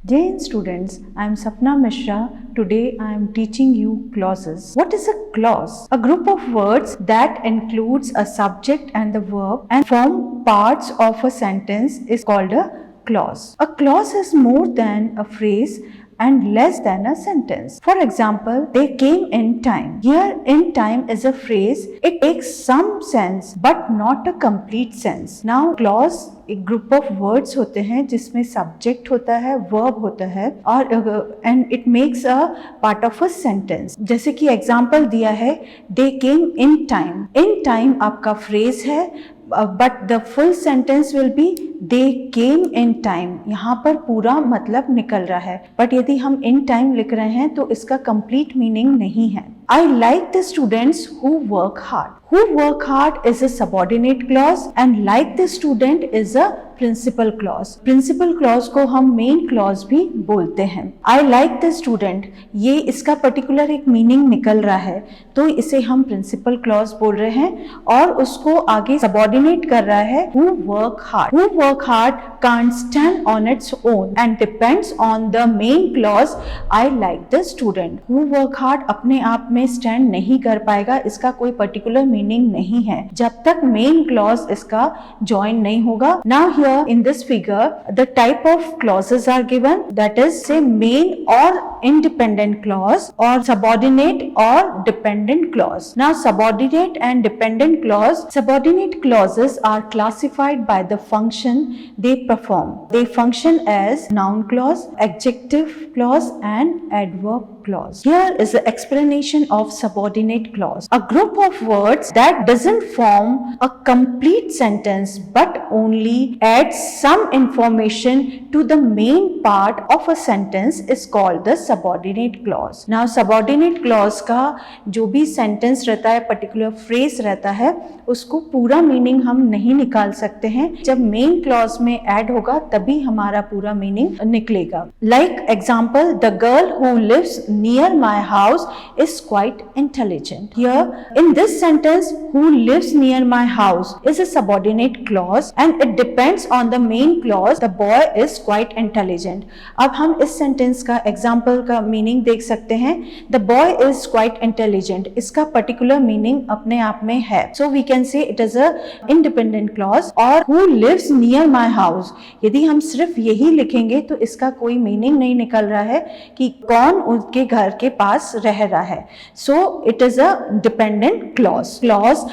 Dear students, I am Sapna Mishra. Today I am teaching you clauses. What is a clause? A group of words that includes a subject and the verb and form parts of a sentence is called a clause. A clause is more than a phrase and less than a sentence. For example, they came in time. Here, in time is a phrase. It makes some sense but not a complete sense. Now, clause एक group of words होते हैं जिसमें subject होता है, verb होता है और and it makes a part of a sentence. जैसे कि एग्जांपल दिया है, दे केम इन टाइम. इन टाइम आपका फ्रेज है but the full sentence will be they came in time. यहाँ पर पूरा मतलब निकल रहा है, बट यदि हम इन टाइम लिख रहे हैं तो इसका कंप्लीट मीनिंग नहीं है. I like the students who work hard. Who work hard is a subordinate clause and like the student is a principal clause. Principal clause को हम main clause भी बोलते हैं. I like the student, ये इसका particular एक meaning निकल रहा है तो इसे हम principal clause बोल रहे हैं और उसको आगे subordinate कर रहा है who work hard. Who work hard can't stand on its own and depends on the main clause I like the student. Who work hard अपने आप में stand नहीं कर पाएगा, इसका कोई particular meaning नहीं है जब तक main clause इसका join नहीं होगा. Now here in this figure the type of clauses are given, that is say main or independent clause or subordinate or dependent clause. Now subordinate and dependent clause, subordinate clauses are classified by the function they perform. They function as noun clause, adjective clause and adverb clause. Here is the explanation of subordinate clause. A group of words that doesn't form a complete sentence but only adds some information to the main part of a sentence is called the subordinate clause. Now subordinate clause का जो भी sentence रहता है, particular phrase रहता है, उसको पूरा meaning हम नहीं निकाल सकते हैं. जब main clause में add होगा तभी हमारा पूरा meaning निकलेगा. Like example, the girl who lives near my house is quite intelligent. Here in this sentence, who lives near my house is a subordinate clause and it depends on the main clause. The boy is quite intelligent. अब हम इस sentence का example का meaning देख सकते हैं. The boy is quite intelligent. इसका particular meaning अपने आप में है. So we can say it is a independent clause. और who lives near my house, यदि हम सिर्फ यही लिखेंगे तो इसका कोई meaning नहीं निकल रहा है कि कौन उनके घर के पास रह रहा है. So it is a dependent clause. Clause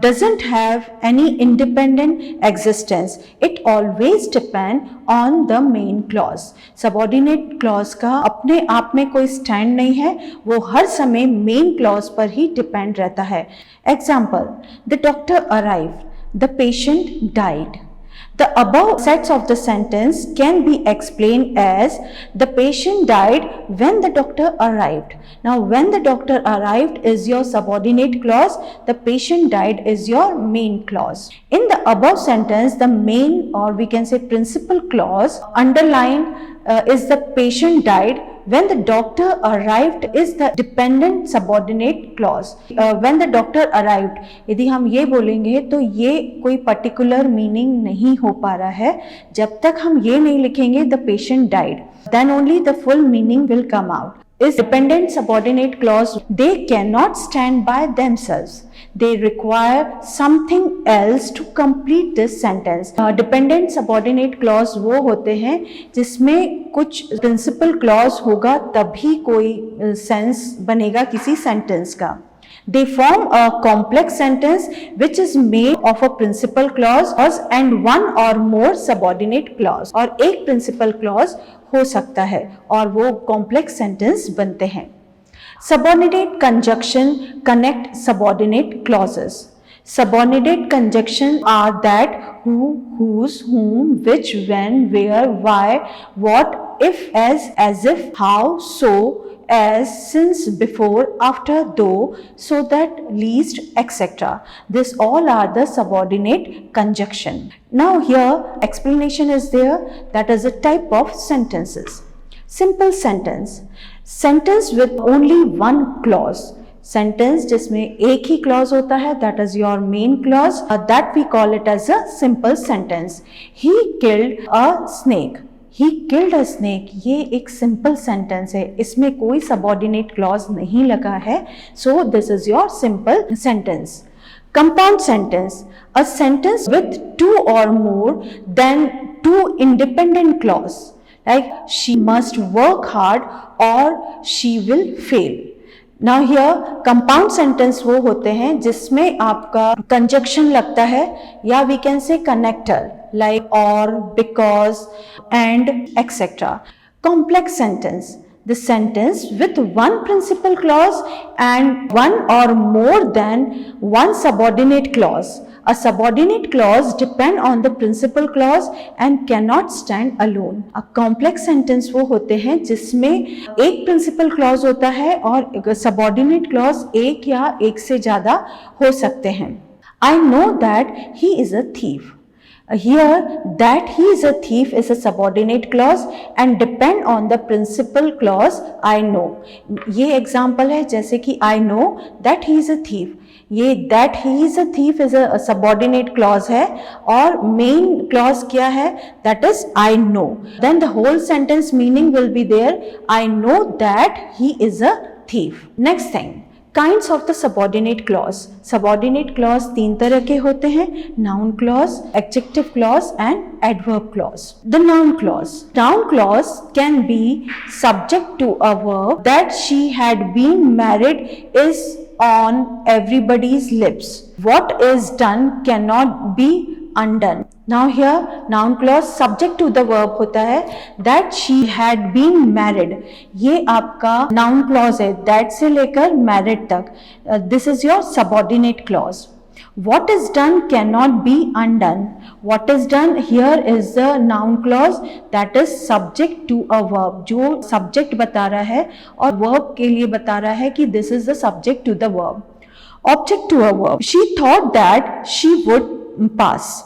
doesn't have any independent existence. It always depend on the main clause. Subordinate clause का अपने आप में कोई stand नहीं है, वो हर समय main clause पर ही depend रहता है. Example, the doctor arrived, the patient died. The above sets of the sentence can be explained as the patient died when the doctor arrived. Now when the doctor arrived is your subordinate clause, the patient died is your main clause. In the above sentence, the main or we can say principal clause underline is the patient died. When the doctor arrived is the dependent subordinate clause. When the doctor arrived, यदि हम ये बोलेंगे तो ये कोई particular meaning नहीं हो पा रहा है. जब तक हम ये नहीं लिखेंगे the patient died, then only the full meaning will come out. Is dependent subordinate clause, they cannot stand by themselves. They require something else to complete this sentence. Dependent subordinate clause वो होते हैं जिसमें कुछ principal clause होगा तभी कोई sense बनेगा किसी sentence का. They form a complex sentence which is made of a principal clause and one or more subordinate clause. और एक principal clause हो सकता है और वो complex sentence बनते हैं. Subordinate conjunction connect subordinate clauses. Subordinate conjunctions are that who, whose, whom, which, when, where, why, what, if, as if, how, so, as, since, before, after, though, so that, least, etc. This all are the subordinate conjunction. Now here explanation is there, that is a type of sentences. Simple sentence, sentence with only one clause. Sentence जिसमें एक ही clause होता है, that is your main clause, that we call it as a simple sentence. He killed a snake. He killed a snake, ये एक simple sentence है, इसमें कोई subordinate clause नहीं लगा है, so this is your simple sentence. Compound sentence, a sentence with two or more than two independent clause, like she must work hard or she will fail. Now here compound sentence वो होते हैं जिसमें आपका conjunction लगता है या we can say connector like or, because, and etc. Complex sentence, the sentence with one principal clause and one or more than one subordinate clause. A subordinate clause depend on the principal clause and cannot stand alone. A complex sentence वो होते हैं जिसमें एक principal clause होता है और subordinate clause एक या एक से ज़्यादा हो सकते हैं. I know that he is a thief. Here, that he is a thief is a subordinate clause and depend on the principal clause I know. ये example है जैसे कि I know that he is a thief. ये that he is a thief is a subordinate clause है और main clause क्या है? That is I know. Then the whole sentence meaning will be there. I know that he is a thief. Next thing. Kinds of the subordinate clause. Subordinate clause तीन तरह के होते हैं, noun clause, adjective clause and adverb clause. The noun clause. Noun clause can be subject to a verb that she had been married is on everybody's lips. What is done cannot be undone. Now here noun clause subject to the verb होता है that she had been married. ये आपका noun clause है that से लेकर married तक. This is your subordinate clause. What is done cannot be undone. What is done here is the noun clause that is subject to a verb. जो subject बता रहा है और verb के लिए बता रहा है कि this is the subject to the verb. Object to a verb. She thought that she would pass.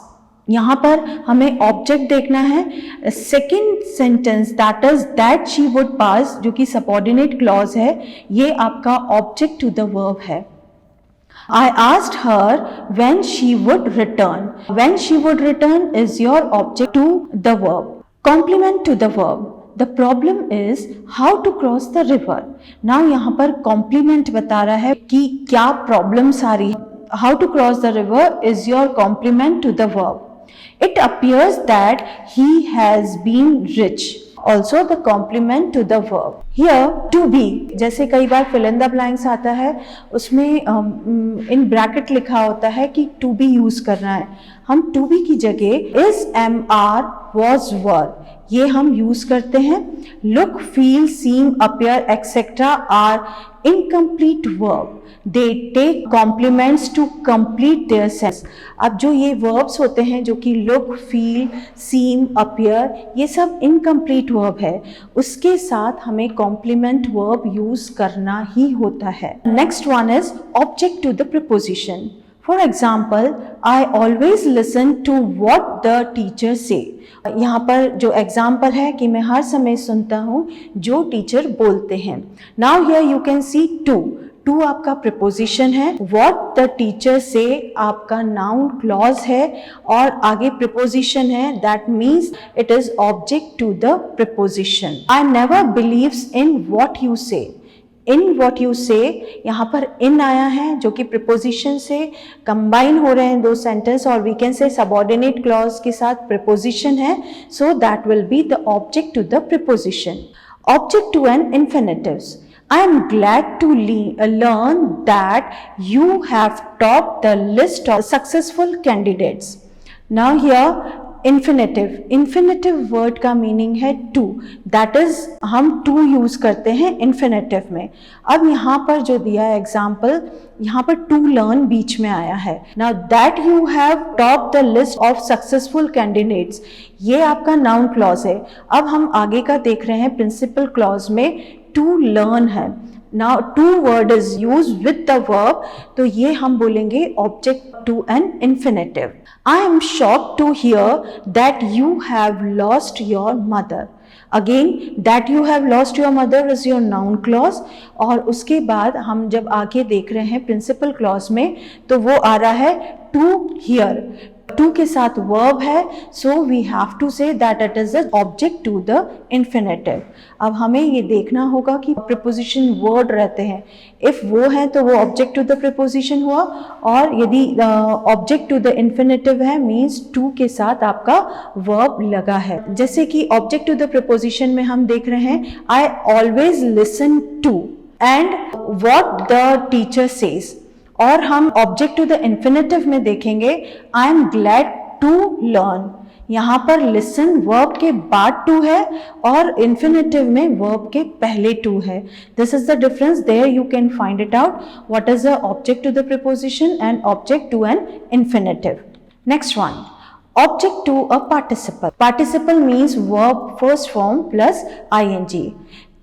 यहाँ पर हमें ऑब्जेक्ट देखना है. Second sentence that is that she would पास जो कि सबऑर्डिनेट क्लॉज है, ये आपका ऑब्जेक्ट टू द वर्ब है. I asked her when she would return. When she would return is your object to the verb. Complement to the verb. The problem is how to cross the river. Now यहाँ पर complement बता रहा है कि क्या problems आ रही है. How to cross the river is your complement to the verb. It appears that he has been rich. Also the complement to the verb. Here to be, जैसे कई बार fill in the blanks आता है उसमें in bracket लिखा होता है कि to be use करना है. हम to be की जगह is, am, are, was, were ये हम यूज करते हैं. Look, feel, seem, appear, etc. are incomplete verb. They take complements to complete their sense. अब जो ये verbs होते हैं जो कि look, feel, seem, appear ये सब incomplete verb है, उसके साथ हमें complement verb यूज करना ही होता है. Next one is object to the preposition. For example, I always listen to what the teacher say. यहाँ पर जो एग्जाम्पल है कि मैं हर समय सुनता हूँ जो टीचर बोलते हैं. Now here you can see to. To आपका प्रिपोजिशन है, व्हाट द टीचर से आपका नाउन क्लॉज है और आगे प्रिपोजिशन है, that means it is object to the preposition. I never believes in what you say. In what you से यहाँ पर इन आया है जो कि प्रिपोजिशन से कंबाइन हो रहे हैं दो सेंटेंस और we can say subordinate clause के साथ प्रिपोजिशन है, so that will be the object to the preposition. Object to an infinitives. I am glad to learn that you have topped the list of successful candidates. Now here infinitive word का meaning है to, that is हम to use करते हैं infinitive में. अब यहाँ पर जो दिया है एग्जाम्पल, यहाँ पर to learn बीच में आया है. Now that you have topped the list of successful candidates ये आपका noun clause है. अब हम आगे का देख रहे हैं principal clause में to learn है. Now to word is used with the verb, तो ये हम बोलेंगे object to an infinitive. I am shocked to hear that you have lost your mother. Again that you have lost your mother is your noun clause और उसके बाद हम जब आगे देख रहे हैं principal clause में तो वो आ रहा है to hear. टू के साथ वर्ब है, so we have to say that it is a object to the infinitive. अब हमें ये देखना होगा कि प्रीपोजिशन वर्ड रहते हैं, इफ वो है तो वो ऑब्जेक्ट टू द प्रीपोजिशन हुआ, और यदि ऑब्जेक्ट टू द इन्फिनेटिव है मीन्स टू के साथ आपका वर्ब लगा है। जैसे कि ऑब्जेक्ट टू द प्रीपोजिशन में हम देख रहे हैं I always listen to and what the teacher says, और हम ऑब्जेक्ट टू द इन्फिनेटिव में देखेंगे I am glad to learn. यहाँ पर लिसन वर्ब के बाद टू है और इन्फिनेटिव में वर्ब के पहले टू है। This is the difference, there you can find it out what is the object to the preposition and object to an infinitive. Next one, object to a participle. Participle means verb first form plus ing.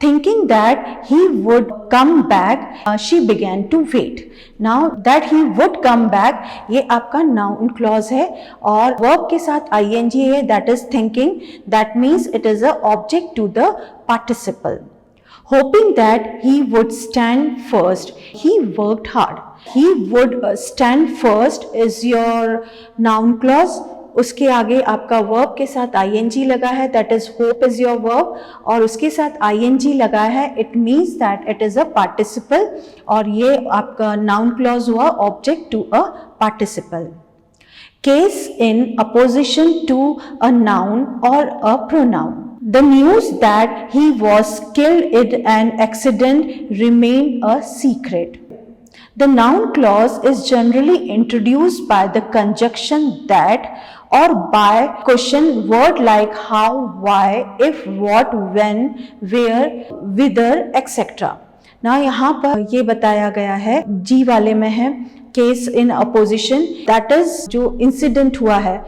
Thinking that he would come back, she began to wait. Now that he would come back, ये आपका noun clause है और verb के साथ ing है, that is thinking. That means it is a object to the participle. Hoping that he would stand first, he worked hard. He would stand first is your noun clause. उसके आगे आपका verb के साथ ing लगा है, that is hope is your verb, और उसके साथ ing लगा है, it means that it is a participle, और ये आपका नाउन क्लॉज हुआ object to a participle. Case in apposition to a noun और a pronoun, the news that he was killed in an accident remained a secret. The noun clause is generally introduced by the conjunction that or by question word like how, why, if, what, when, where, whither, etc. Now यहाँ पर ये बताया गया है, जी वाले में है case in opposition, that is जो इंसिडेंट हुआ है,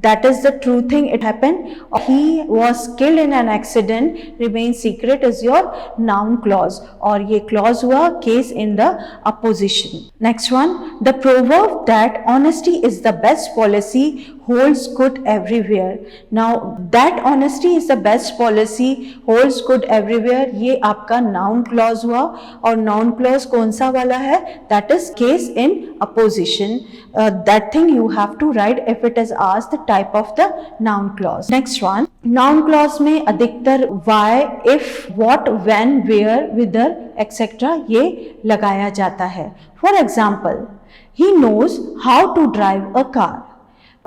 that is the true thing, it happened, he was killed in an accident, remain secret is your noun clause, और ये clause हुआ case in the opposition. Next one, the proverb that honesty is the best policy holds good everywhere. Now that honesty is the best policy holds good everywhere, ये आपका noun clause हुआ, और noun clause कौन सा वाला है, that is case in opposition. That thing you have to write if it is asked the type of the noun clause. Next one, noun clause में अधिकतर why, if, what, when, where, whither, etc. ये लगाया जाता है. For example, he knows how to drive a car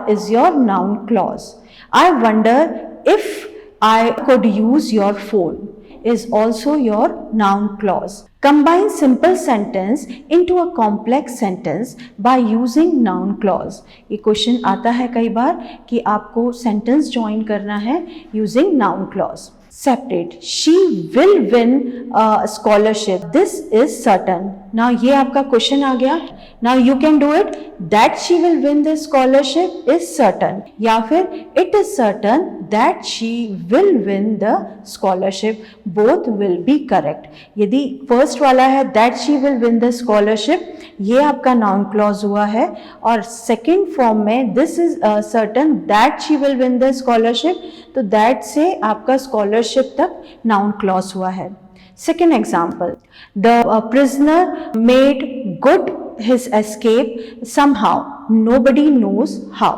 is your noun clause. I wonder if I could use your phone is also your noun clause. Combine simple sentence into a complex sentence by using noun clause. ये question आता है कई बार कि आपको sentence join करना है using noun clause. Separate. She will win a scholarship. This is certain. Now ये आपका क्वेश्चन आ गया. Now you can do it. That she will win the scholarship is certain. या फिर it is certain that she will win the scholarship. Both will be correct. यदि first वाला है that she will win the scholarship, ये आपका noun clause हुआ है, और second form में this is certain that she will win the scholarship, तो that से आपका scholarship तक noun clause हुआ है. Second example, the prisoner made good his escape somehow, nobody knows how.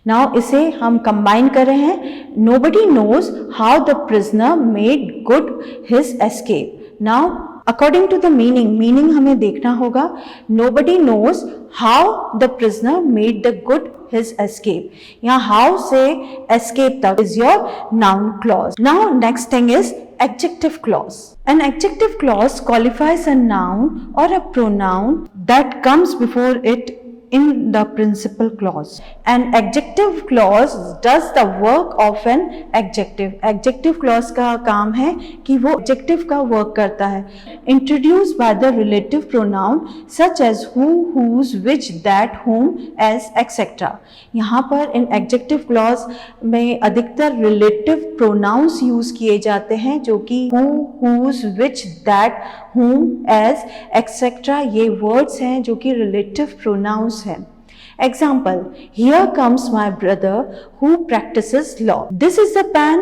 Now इसे हम combine कर रहे हैं, nobody knows how the prisoner made good his escape. Now according to the meaning हमें देखना होगा, nobody knows how the prisoner made the good his escape. यहाँ how से escape तक is your noun clause. Now next thing is adjective clause. An adjective clause qualifies a noun or a pronoun that comes before it in the principal clause. An adjective clause does the work of an adjective. Adjective clause का काम है कि वो adjective का work करता है. Introduced by the relative pronoun such as who, whose, which, that, whom, as, etc. यहाँ पर इन adjective clause में अधिकतर relative pronouns use किए जाते हैं, जो कि who, whose, which, that, whom, as, etc. ये words हैं जो कि relative pronouns हैं. Example, here comes my brother who practices law. This is the pen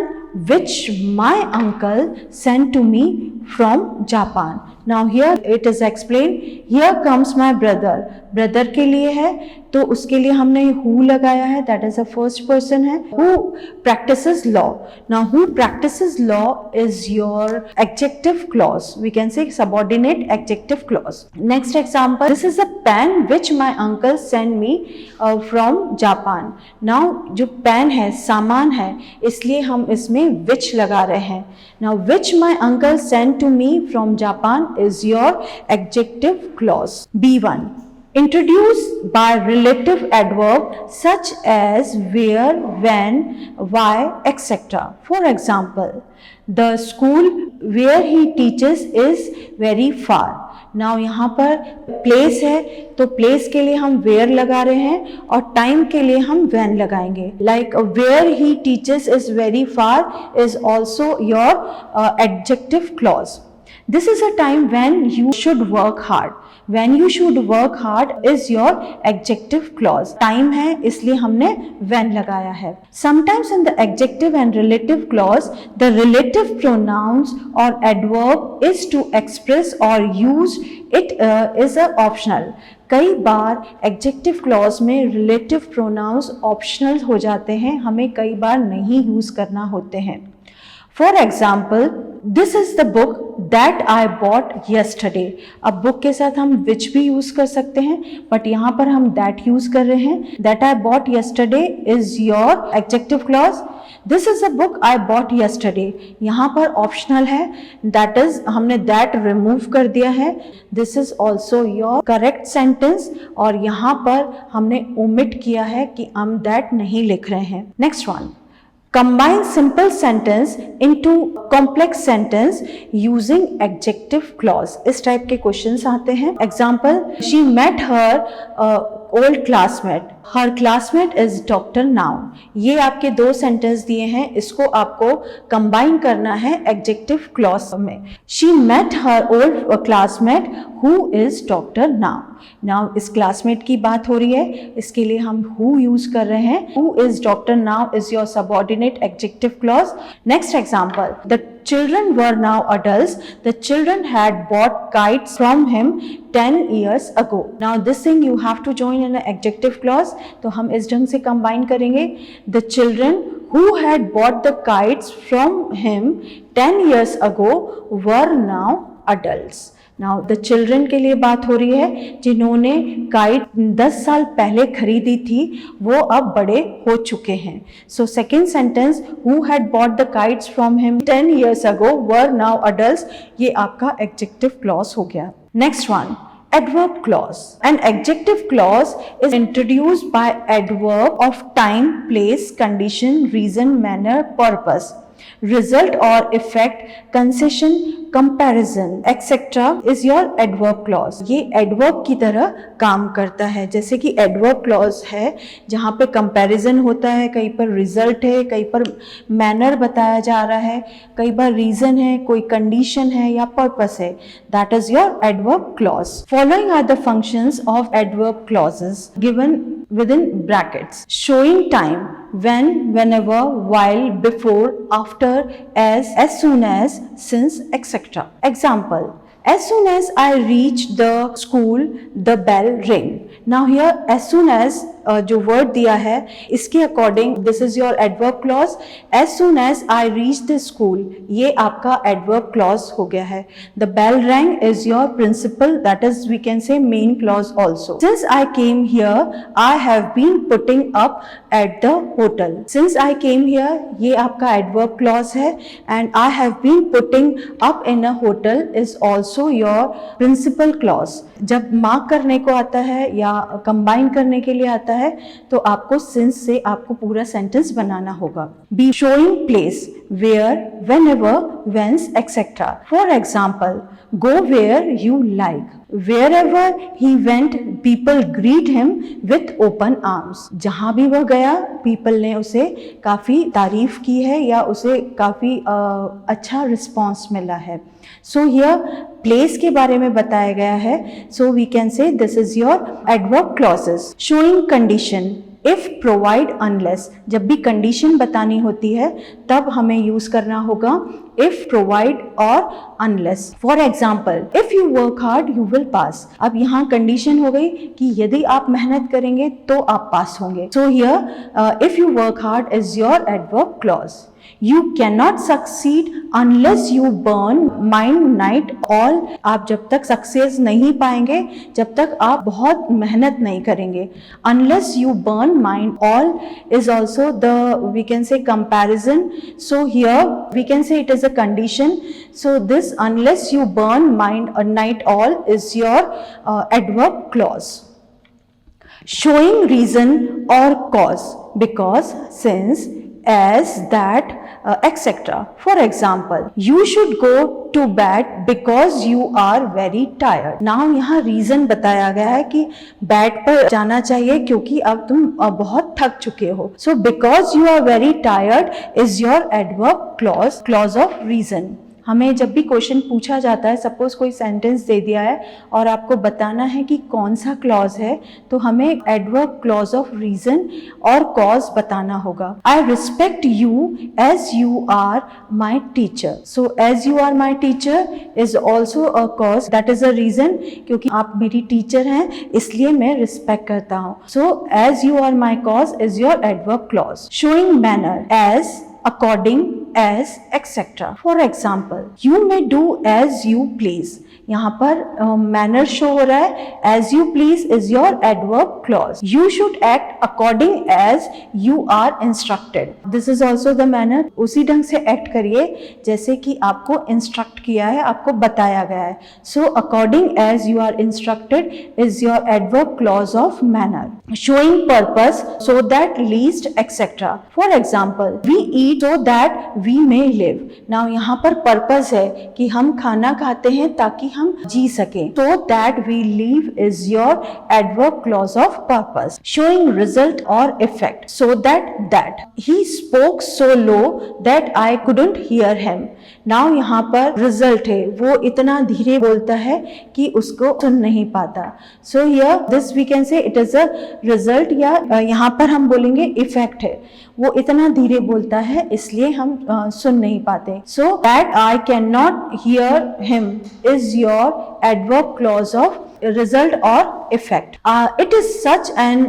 which my uncle sent to me from Japan. Now here it is explained, here comes my brother. Brother के लिए है तो उसके लिए हमने who लगाया है, that is a first person है. Who practices law. Now who practices law is your adjective clause. We can say subordinate adjective clause. Next example, this is a pen which my uncle sent me from Japan. Now जो pen है सामान है, इसलिए हम इसमें which लगा रहे हैं. Now which my uncle sent to me from Japan is your adjective clause. B1. Introduced by relative adverb such as where, when, why, etc. For example, the school where he teaches is very far. Now यहाँ पर place है तो place के लिए हम where लगा रहे हैं और time के लिए हम when लगाएंगे. Like where he teaches is very far is also your adjective clause. This is a time when you should work hard. When you should work hard is your adjective clause. Time है इसलिए हमने when लगाया है. Sometimes in the adjective and relative clause, the relative pronouns or adverb is to express or use it is a optional. कई बार adjective clause में relative pronouns optional हो जाते हैं, हमें कई बार नहीं use करना होते हैं. For example, this is the book that I bought yesterday. अब book के साथ हम which भी use कर सकते हैं, but यहाँ पर हम that use कर रहे हैं. That I bought yesterday is your adjective clause. This is a book I bought yesterday. यहाँ पर optional है, that is हमने that remove कर दिया है. This is also your correct sentence और यहाँ पर हमने omit किया है कि हम that नहीं लिख रहे हैं. Next one. Combine simple sentence into complex sentence using adjective clause. इस टाइप के क्वेश्चंस आते हैं. Example, she met her old classmate. Her classmate is doctor now. ये आपके दो सेंटेंस दिए हैं, इसको आपको कंबाइन करना है adjective clause में. She met her old classmate who is doctor now. Now इस classmate की बात हो रही है, इसके लिए हम who use कर रहे हैं. Who is doctor now is your subordinate adjective clause. Next example, the children were now adults. The children had bought kites from him 10 years ago. Now this thing you have to join in an adjective clause. तो हम इस ढंग से combine करेंगे. The children who had bought the kites from him 10 years ago were now adults. Now the children के लिए बात हो रही है, जिन्होंने काइट 10 साल पहले खरीदी थी वो अब बड़े हो चुके हैं. So second sentence, who had bought the kites from him 10 years ago were now adults, ये आपका adjective clause हो गया. Next one, adverb clause. An adjective clause is introduced by adverb of time, place, condition, reason, manner, purpose, result or effect, concession, comparison, etc. is your adverb clause. ये adverb की तरह काम करता है. जैसे कि adverb clause है जहाँ पे comparison होता है, कहीं पर result है, कहीं पर manner बताया जा रहा है, कई बार reason है, कोई condition है या purpose है. That is your adverb clause. Following are the functions of adverb clauses given within brackets. Showing time, when, whenever, while, before, after, as soon as, since, etc. Example, as soon as I reach the school, the bell rang. Now here as soon as जो word दिया है इसके according this is your adverb clause. As soon as I reach the school, ये आपका adverb clause हो गया है. The bell rang is your principal, that is we can say main clause also. Since I came here I have been putting up at the hotel. Since I came here ये आपका adverb clause है and I have been putting up in a hotel is also your principal clause. जब mark करने को आता है या combine करने के लिए आता है तो आपको सिंस से आपको पूरा सेंटेंस बनाना होगा. Be showing place, where, whenever, whence, etcetera. For example, go where you like. Wherever he went, people greet him with open arms. जहाँ भी वह गया, people ने उसे काफ़ी तारीफ की है या उसे काफ़ी अच्छा रिस्पॉन्स मिला है. So here place के बारे में बताया गया है. So we can say this is your adverb clauses. Showing condition, if, provide, unless, जब भी कंडीशन बतानी होती है तब हमें यूज करना होगा इफ, प्रोवाइड और unless. For example, if you work hard you will pass. अब यहाँ कंडीशन हो गई कि यदि आप मेहनत करेंगे तो आप पास होंगे. So here if you work hard is your adverb clause. You cannot succeed unless you burn mind night all. आप जब तक सक्सेस नहीं पाएंगे जब तक आप बहुत मेहनत नहीं करेंगे. Unless you burn mind all is also the, we can say, comparison. So here we can say it is a condition. So this unless you burn mind or night all is your adverb clause. Showing reason or cause, because, since, as, that, etc. For example, you should go to bed because you are very tired. Now यहाँ reason बताया गया है कि bed पर जाना चाहिए क्योंकि अब तुम बहुत थक चुके हो. So because you are very tired is your adverb clause, clause of reason. हमें जब भी क्वेश्चन पूछा जाता है, सपोज कोई सेंटेंस दे दिया है और आपको बताना है कि कौन सा क्लॉज है, तो हमें एडवर्ब क्लॉज ऑफ रीजन और कॉज बताना होगा. I respect you as you are my teacher. So as you are my teacher is also a cause, that is a reason, क्योंकि आप मेरी टीचर हैं इसलिए मैं रिस्पेक्ट करता हूँ. So as you are my cause is your adverb clause. Showing manner, as, according, as, etc. For example, you may do as you please. यहाँ पर मैनर शो हो रहा है. As you please is your adverb clause. You should act according as you are instructed. This is also the manner. उसी ढंग से act करिए जैसे कि आपको इंस्ट्रक्ट किया है, आपको बताया गया है. So according as you are instructed is your adverb clause of manner. Showing purpose, so that, least, etcetera. For example, we eat so that we may live. Now यहाँ पर पर्पस है कि हम खाना खाते हैं ताकि हम जी सके. So that we live is your adverb clause of purpose. Showing result or effect, so that he spoke so low that I couldn't hear him. Now यहाँ पर result है, वो इतना धीरे बोलता है कि उसको सुन नहीं पाता. So here this we can say it is a result, या यहाँ पर हम बोलेंगे effect है, वो इतना धीरे बोलता है इसलिए हम सुन नहीं पाते. So that I cannot hear him is your adverb clause of result or effect. It is such an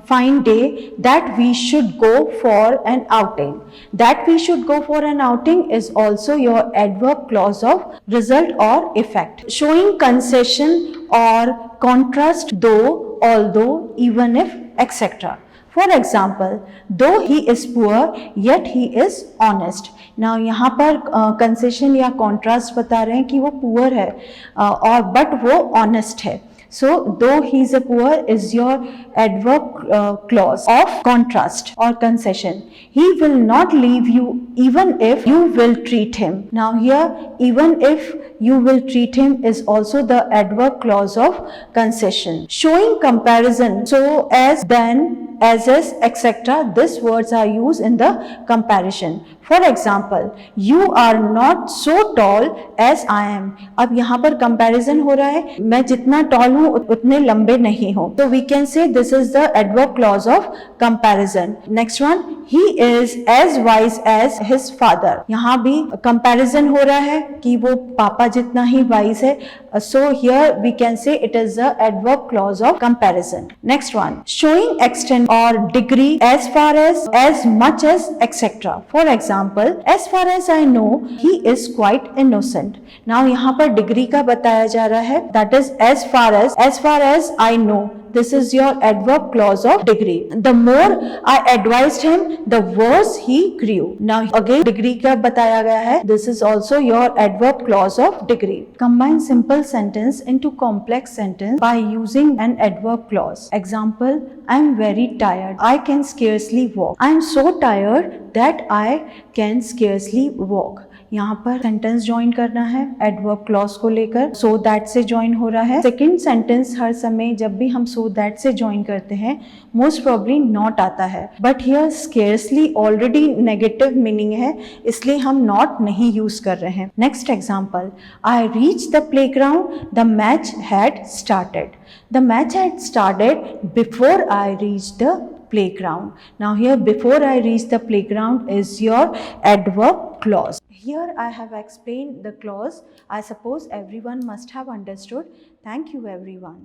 fine day that we should go for an outing. That we should go for an outing is also your adverb clause of result or effect. Showing concession or contrast, though, although, even if, etc. For example, though he is poor yet he is honest. Now यहाँ पर concession या contrast बता रहे हैं कि वो poor है और बट वो ऑनेस्ट है. So though he is a poor is your adverb clause of contrast or concession. He will not leave you even if you will treat him. Now here even if you will treat him is also the adverb clause of concession. Showing comparison, so as, then, as, etc. These words are used in the comparison. For example, you are not so tall as I am. अब यहाँ पर comparison हो रहा है, मैं जितना tall हूँ उतने लंबे नहीं हो. So we can say this is the adverb clause of comparison. Next one, he is as wise as his father. यहाँ भी comparison हो रहा है कि वो पापा जितना ही wise है. So here we can say it is the adverb clause of comparison. Next one, showing extent or degree, as far as much as, etc. For example, as far as I know he is quite innocent. Now यहाँ पर degree का बताया जा रहा है, that is as far as I know. This is your adverb clause of degree. The more I advised him, the worse he grew. Now again degree का बताया गया है. This is also your adverb clause of degree. Combine simple sentence into complex sentence by using an adverb clause. Example, I am very tired. I can scarcely walk. I am so tired that I can scarcely walk. यहाँ पर sentence join करना है adverb clause को लेकर. So that से join हो रहा है. सेकंड सेंटेंस हर समय जब भी हम सो दैट से ज्वाइन करते हैं मोस्ट प्रॉब्ली नॉट आता है, but here scarcely already negative meaning है इसलिए हम नॉट नहीं यूज कर रहे हैं. Next example, I reach the playground, the match had started. The match had started before I reached the playground. Now here, before I reach the playground is your adverb clause. Here I have explained the clause. I suppose everyone must have understood. Thank you everyone.